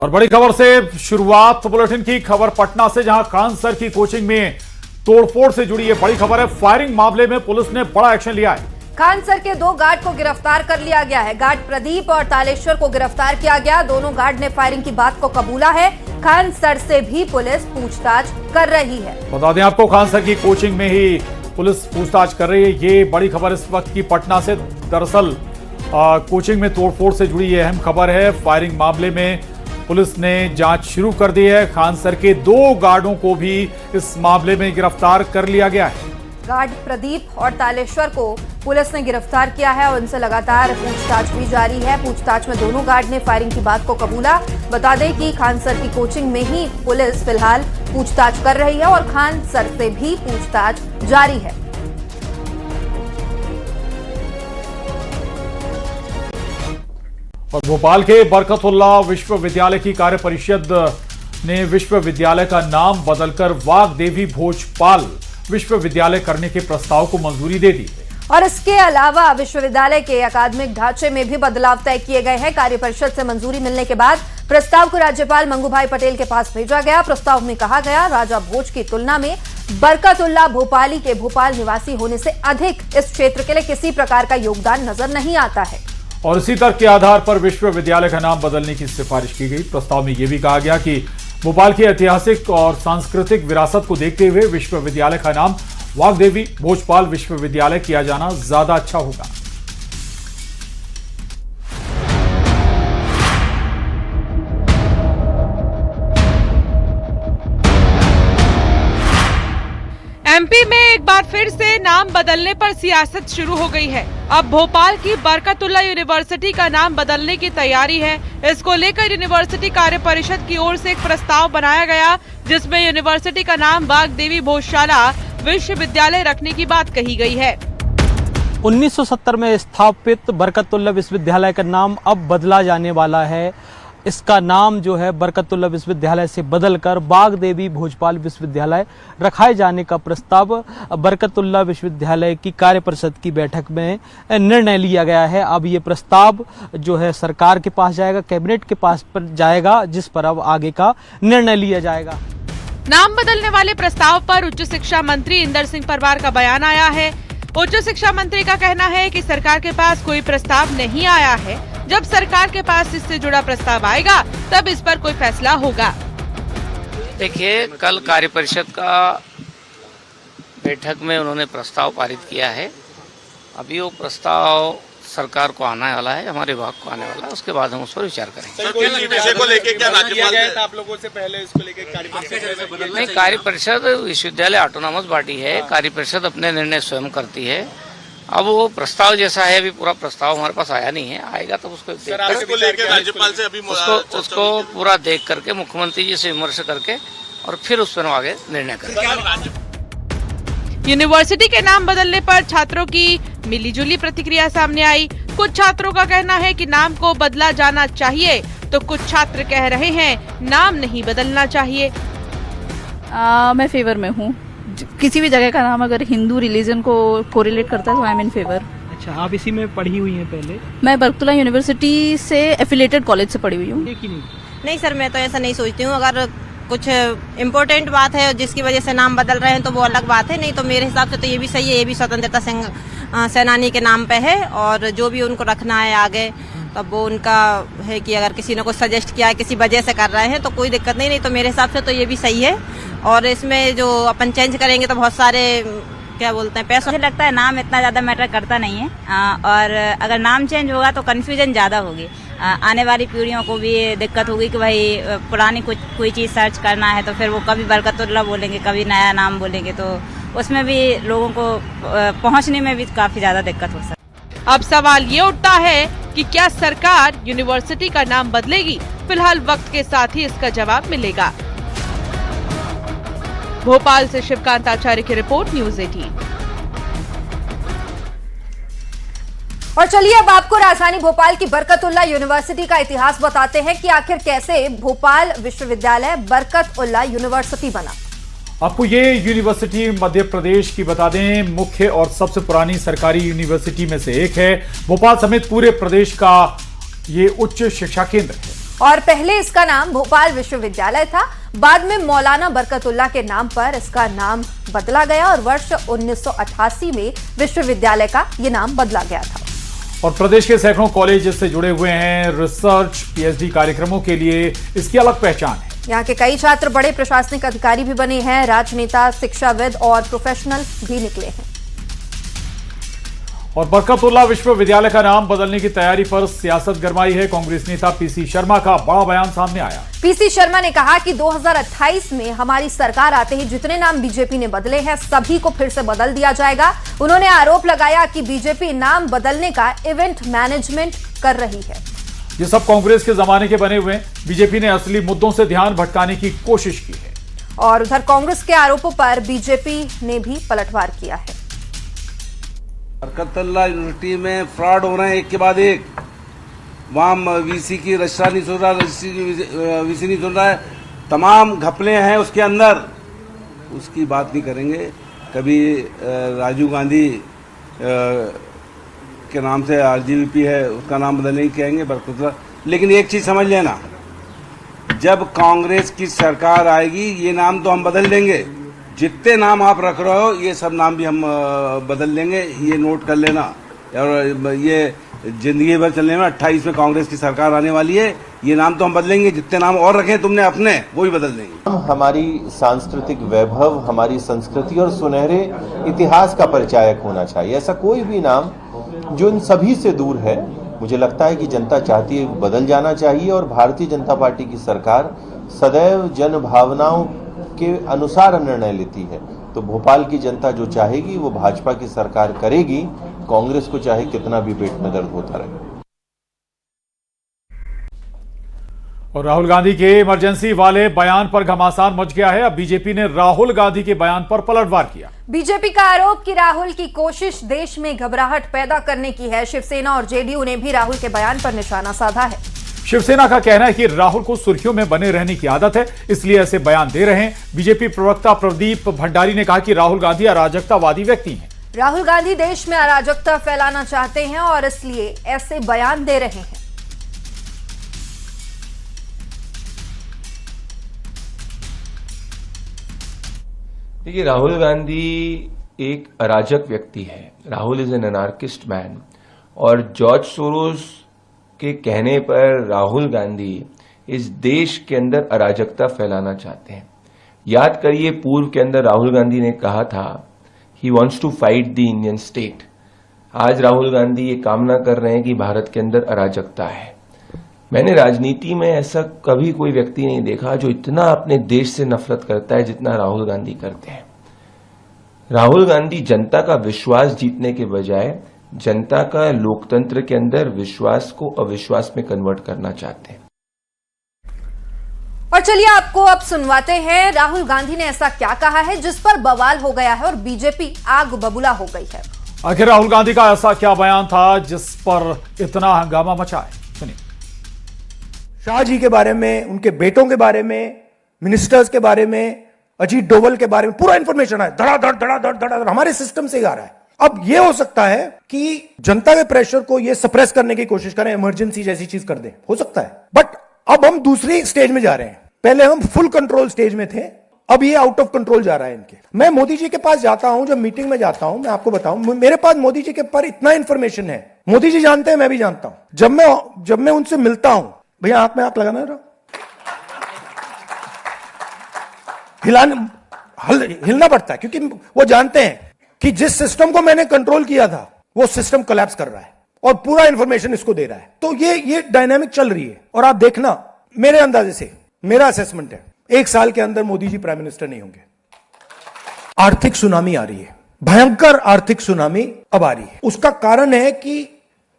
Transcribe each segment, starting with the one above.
और बड़ी खबर से शुरुआत बुलेटिन की। खबर पटना से, जहां खान सर की कोचिंग में तोड़फोड़ से जुड़ी ये बड़ी खबर है। फायरिंग मामले में पुलिस ने बड़ा एक्शन लिया है। खान सर के 2 गार्ड को गिरफ्तार कर लिया गया है। गार्ड प्रदीप और तालेश्वर को गिरफ्तार किया गया। दोनों गार्ड ने फायरिंग की बात को कबूला है। खान सर से भी पुलिस पूछताछ कर रही है। बता दें आपको, खान सर की कोचिंग में ही पुलिस पूछताछ कर रही है। ये बड़ी खबर इस वक्त की पटना से। दरअसल कोचिंग में तोड़फोड़ से जुड़ी ये अहम खबर है। फायरिंग मामले में पुलिस ने जांच शुरू कर दी है। खान सर के 2 गार्डों को भी इस मामले में गिरफ्तार कर लिया गया है। गार्ड प्रदीप और तालेश्वर को पुलिस ने गिरफ्तार किया है और उनसे लगातार पूछताछ भी जारी है। पूछताछ में दोनों गार्ड ने फायरिंग की बात को कबूला। बता दें कि खान सर की कोचिंग में ही पुलिस फिलहाल पूछताछ कर रही है और खान सर से भी पूछताछ जारी है। और भोपाल के बरकतुल्लाह विश्वविद्यालय की कार्य परिषद ने विश्वविद्यालय का नाम बदलकर वाग्देवी भोजपाल विश्वविद्यालय करने के प्रस्ताव को मंजूरी दे दी। और इसके अलावा विश्वविद्यालय के अकादमिक ढांचे में भी बदलाव तय किए गए हैं। कार्य परिषद से मंजूरी मिलने के बाद प्रस्ताव को राज्यपाल मंगूभाई पटेल के पास भेजा गया। प्रस्ताव में कहा गया, राजा भोज की तुलना में बरकतुल्लाह भोपाली के भोपाल निवासी होने से अधिक इस क्षेत्र के लिए किसी प्रकार का योगदान नजर नहीं आता है। और इसी तर्क के आधार पर विश्वविद्यालय का नाम बदलने की सिफारिश की गई। प्रस्ताव में यह भी कहा गया कि भोपाल की ऐतिहासिक और सांस्कृतिक विरासत को देखते हुए विश्वविद्यालय का नाम वाग्देवी भोजपाल विश्वविद्यालय किया जाना ज्यादा अच्छा होगा। एमपी में एक बार फिर से नाम बदलने पर सियासत शुरू हो गई है। अब भोपाल की बरकतुल्लाह यूनिवर्सिटी का नाम बदलने की तैयारी है। इसको लेकर यूनिवर्सिटी कार्य परिषद की ओर से एक प्रस्ताव बनाया गया, जिसमें यूनिवर्सिटी का नाम वाग्देवी भोजशाला विश्वविद्यालय रखने की बात कही गई है। 1970 में स्थापित बरकतुल्लाह विश्वविद्यालय का नाम अब बदला जाने वाला है। इसका नाम जो है बरकतुल्लाह विश्वविद्यालय से बदलकर वाग्देवी भोजपाल विश्वविद्यालय रखाए जाने का प्रस्ताव बरकतुल्लाह विश्वविद्यालय की कार्य परिषद की बैठक में निर्णय लिया गया है। अब ये प्रस्ताव जो है सरकार के पास जाएगा, कैबिनेट के पास पर जाएगा, जिस पर अब आगे का निर्णय लिया जाएगा। नाम बदलने वाले प्रस्ताव पर उच्च शिक्षा मंत्री इंदर सिंह परमार का बयान आया है। उच्च शिक्षा मंत्री का कहना है कि सरकार के पास कोई प्रस्ताव नहीं आया है। जब सरकार के पास इससे जुड़ा प्रस्ताव आएगा तब इस पर कोई फैसला होगा। देखिए, कल कार्य परिषद का बैठक में उन्होंने प्रस्ताव पारित किया है। अभी वो प्रस्ताव सरकार को आने वाला है, हमारे विभाग को आने वाला है। उसके बाद हम उस पर विचार करेंगे। विषय को लेकर क्या राज्यपाल गए थे आप लोगों से पहले इसको लेकर कार्य परिषद? नहीं, कार्य परिषद विश्वविद्यालय ऑटोनॉमस बॉडी है। कार्य परिषद अपने निर्णय स्वयं करती है। अब वो प्रस्ताव जैसा है, अभी पूरा प्रस्ताव हमारे पास आया नहीं है। आएगा तो उसको लेकर राज्यपाल से अभी उसको पूरा देख करके मुख्यमंत्री जी से विमर्श करके और फिर उस पर आगे निर्णय करेंगे। यूनिवर्सिटी के नाम बदलने पर छात्रों की मिलीजुली प्रतिक्रिया सामने आई। कुछ छात्रों का कहना है कि नाम को बदला जाना चाहिए, तो कुछ छात्र कह रहे हैं नाम नहीं बदलना चाहिए। मैं फेवर में हूँ। किसी भी जगह का नाम अगर हिंदू रिलीजन को कोरिलेट करता है तो आई एम इन फेवर। अच्छा, आप इसी में पढ़ी हुई हैं पहले? मैं बरकतुल्लाह यूनिवर्सिटी से एफिलिएटेड कॉलेज से पढ़ी हुई हूँ। नहीं सर, मैं तो ऐसा नहीं सोचती हूँ। अगर कुछ इम्पोर्टेंट बात है जिसकी वजह से नाम बदल रहे हैं तो वो अलग बात है। नहीं तो मेरे हिसाब से तो ये भी सही है। ये भी स्वतंत्रता सेनानी के नाम पे है और जो भी उनको रखना है आगे, तब वो उनका है कि अगर किसी ने कुछ सजेस्ट किया है, किसी वजह से कर रहे हैं तो कोई दिक्कत नहीं। नहीं तो मेरे हिसाब से तो ये भी सही है। और इसमें जो अपन चेंज करेंगे तो बहुत सारे क्या बोलते हैं पैसा। मुझे लगता है नाम इतना ज़्यादा मैटर करता नहीं है और अगर नाम चेंज होगा तो कन्फ्यूजन ज़्यादा होगी। आने वाली पीढ़ियों को भी दिक्कत होगी कि भाई पुरानी कोई चीज़ सर्च करना है तो फिर वो कभी बरकतुल्लाह बोलेंगे, कभी नया नाम बोलेंगे, तो उसमें भी लोगों को पहुँचने में भी काफ़ी ज़्यादा दिक्कत हो सकती है। अब सवाल ये उठता है कि क्या सरकार यूनिवर्सिटी का नाम बदलेगी? फिलहाल वक्त के साथ ही इसका जवाब मिलेगा। भोपाल से शिवकांत आचार्य की रिपोर्ट, न्यूज़ 18। और चलिए अब आपको राजधानी भोपाल की बरकतुल्लाह यूनिवर्सिटी का इतिहास बताते हैं कि आखिर कैसे भोपाल विश्वविद्यालय बरकतुल्लाह यूनिवर्सिटी बना। आपको ये यूनिवर्सिटी मध्य प्रदेश की बता दें, मुख्य और सबसे पुरानी सरकारी यूनिवर्सिटी में से एक है। भोपाल समेत पूरे प्रदेश का ये उच्च शिक्षा केंद्र है और पहले इसका नाम भोपाल विश्वविद्यालय था। बाद में मौलाना बरकतुल्लाह के नाम पर इसका नाम बदला गया और वर्ष 1988 में विश्वविद्यालय का ये नाम बदला गया था। और प्रदेश के सैकड़ों कॉलेज इससे जुड़े हुए हैं। रिसर्च पीएचडी कार्यक्रमों के लिए इसकी अलग पहचान है। यहाँ के कई छात्र बड़े प्रशासनिक अधिकारी भी बने हैं, राजनेता, शिक्षाविद और प्रोफेशनल भी निकले हैं। और बरकतुल्लाह विश्वविद्यालय का नाम बदलने की तैयारी पर सियासत गरमाई है। कांग्रेस नेता पीसी शर्मा का बड़ा बयान सामने आया। पीसी शर्मा ने कहा कि 2028 में हमारी सरकार आते ही जितने नाम बीजेपी ने बदले हैं सभी को फिर से बदल दिया जाएगा। उन्होंने आरोप लगाया कि बीजेपी नाम बदलने का इवेंट मैनेजमेंट कर रही है। ये सब कांग्रेस के जमाने के बने हुए हैं। बीजेपी ने असली मुद्दों से ध्यान भटकाने की कोशिश की है। और उधर कांग्रेस के आरोपों पर बीजेपी ने भी पलटवार किया है। बरकतुल्लाह यूनिवर्सिटी में फ्रॉड हो रहे हैं एक के बाद एक। वहां वीसी की रजिस्ट्रार नहीं सुन रहा, वीसी नहीं सुन रहा है, तमाम घपले हैं उसके अंदर। उसकी बात नहीं करेंगे। कभी राजीव गांधी के नाम से आरजीवीपी है, उसका नाम बदलने की कहेंगे बरकतुल्लाह। लेकिन एक चीज समझ लेना, जब कांग्रेस की सरकार आएगी ये नाम तो हम बदल देंगे। जितने नाम आप रख रहे हो ये सब नाम भी हम बदल देंगे, ये नोट कर लेना। और ये जिंदगी भर चलने में 28 में कांग्रेस की सरकार आने वाली है, ये नाम तो हम बदलेंगे। जितने नाम और रखे तुमने अपने वो ही बदल देंगे। हमारी सांस्कृतिक वैभव, हमारी संस्कृति और सुनहरे इतिहास का परिचायक होना चाहिए। ऐसा कोई भी नाम जो इन सभी से दूर है, मुझे लगता है कि जनता चाहती है बदल जाना चाहिए। और भारतीय जनता पार्टी की सरकार सदैव जन भावनाओं के अनुसार निर्णय लेती है। तो भोपाल की जनता जो चाहेगी वो भाजपा की सरकार करेगी, कांग्रेस को चाहे कितना भी पेट में दर्द होता रहे। और राहुल गांधी के इमरजेंसी वाले बयान पर घमासान मच गया है। अब बीजेपी ने राहुल गांधी के बयान पर पलटवार किया। बीजेपी का आरोप कि राहुल की कोशिश देश में घबराहट पैदा करने की है। शिवसेना और जेडीयू ने भी राहुल के बयान पर निशाना साधा है। शिवसेना का कहना है कि राहुल को सुर्खियों में बने रहने की आदत है, इसलिए ऐसे बयान दे रहे हैं। बीजेपी प्रवक्ता प्रदीप भंडारी ने कहा कि राहुल गांधी अराजकतावादी व्यक्ति हैं। राहुल गांधी देश में अराजकता फैलाना चाहते हैं और इसलिए ऐसे बयान दे रहे हैं। देखिए, राहुल गांधी एक अराजक व्यक्ति है। Rahul is an anarchist man. और जॉर्ज सोरोस के कहने पर राहुल गांधी इस देश के अंदर अराजकता फैलाना चाहते हैं। याद करिए, पूर्व के अंदर राहुल गांधी ने कहा था he wants to fight the Indian state. आज राहुल गांधी ये कामना कर रहे हैं कि भारत के अंदर अराजकता है। मैंने राजनीति में ऐसा कभी कोई व्यक्ति नहीं देखा जो इतना अपने देश से नफरत करता है जितना राहुल गांधी करते हैं। राहुल गांधी जनता का विश्वास जीतने के बजाय जनता का लोकतंत्र के अंदर विश्वास को अविश्वास में कन्वर्ट करना चाहते हैं। और चलिए आपको अब सुनवाते हैं राहुल गांधी ने ऐसा क्या कहा है जिस पर बवाल हो गया है और बीजेपी आग बबूला हो गई है। आखिर राहुल गांधी का ऐसा क्या बयान था जिस पर इतना हंगामा मचा है? सुनिए। शाह जी के बारे में, उनके बेटों के बारे में, मिनिस्टर्स के बारे में, अजीत डोवल के बारे में पूरा इंफॉर्मेशन है। धड़ाधड़ धड़ाधड़ धड़ाधड़ हमारे सिस्टम से ही आ रहा है। अब यह हो सकता है कि जनता के प्रेशर को यह सप्रेस करने की कोशिश करें, इमरजेंसी जैसी चीज कर दें, हो सकता है। बट अब हम दूसरी स्टेज में जा रहे हैं। पहले हम फुल कंट्रोल स्टेज में थे, अब ये आउट ऑफ कंट्रोल जा रहा है इनके। मैं मोदी जी के पास जाता हूं, जब मीटिंग में जाता हूं, मैं आपको बताऊं, मेरे पास मोदी जी के पर इतना इंफॉर्मेशन है। मोदी जी जानते हैं, मैं भी जानता हूं। जब मैं उनसे मिलता हूं, भैया हाथ में हाथ लगाना रहा, हिलना पड़ता है, क्योंकि वो जानते हैं कि जिस सिस्टम को मैंने कंट्रोल किया था वो सिस्टम कोलैप्स कर रहा है और पूरा इंफॉर्मेशन इसको दे रहा है। तो ये डायनामिक चल रही है। और आप देखना, मेरे अंदाजे से, मेरा असेसमेंट है, 1 साल के अंदर मोदी जी प्राइम मिनिस्टर नहीं होंगे। आर्थिक सुनामी आ रही है, भयंकर आर्थिक सुनामी अब आ रही है। उसका कारण है कि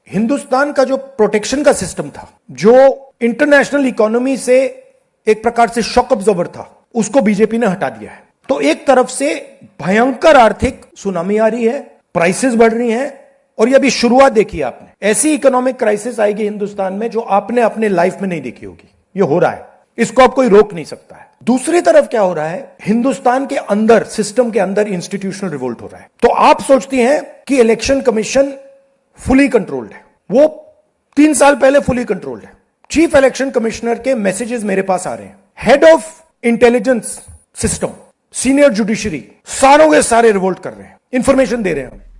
हिंदुस्तान का जो प्रोटेक्शन का सिस्टम था, जो इंटरनेशनल इकोनॉमी से एक प्रकार से शॉक ऑब्जर्वर था, उसको बीजेपी ने हटा दिया है। तो एक तरफ से भयंकर आर्थिक सुनामी आ रही है, प्राइसेस बढ़ रही हैं, और ये अभी शुरुआत देखी है आपने। ऐसी इकोनॉमिक क्राइसिस आएगी हिंदुस्तान में जो आपने अपने लाइफ में नहीं देखी होगी। ये हो रहा है, इसको अब कोई रोक नहीं सकता है। दूसरी तरफ क्या हो रहा है, हिंदुस्तान के अंदर, सिस्टम के अंदर इंस्टीट्यूशनल रिवोल्ट हो रहा है। तो आप सोचती हैं कि इलेक्शन कमीशन फुली कंट्रोल्ड है, वो 3 साल पहले फुली कंट्रोल्ड है, चीफ इलेक्शन कमिश्नर के मैसेजेस मेरे पास आ रहे हैं, head of intelligence system, senior judiciary, सारों के सारे रिवोल्ट कर रहे हैं, इंफॉर्मेशन दे रहे हैं।